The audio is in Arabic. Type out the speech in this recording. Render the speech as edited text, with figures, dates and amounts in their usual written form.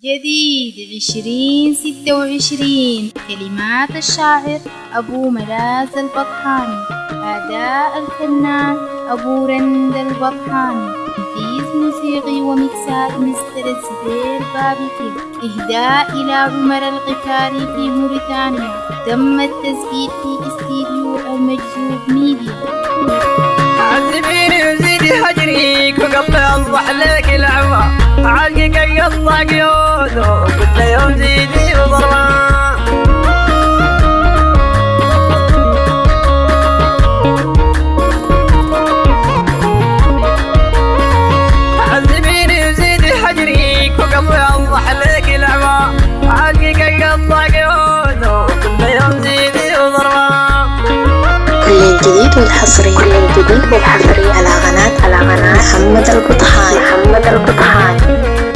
جديد 2026. كلمات الشاعر أبو ملاذ البطحاني، أداء الفنان أبو رند البطحاني، تنفيذ موسيقي ومكسات مستر الزبير بابكي، إهداء إلى عمر الغفاري في موريتانيا. تم التسجيل في استديو المجذوب ميديا. عذبيني وزيدي هجريك وقبل أصبح لك العوى، عالقك يقطع قيوده كل يوم زيدي وضربه. عذبيني وزيدي هجريك وقبل أصبح لك العوى، عالقك يقطع قيوده كل يوم زيدي وضربه. كل الجديد والحصري على قناة محمد البطحاني.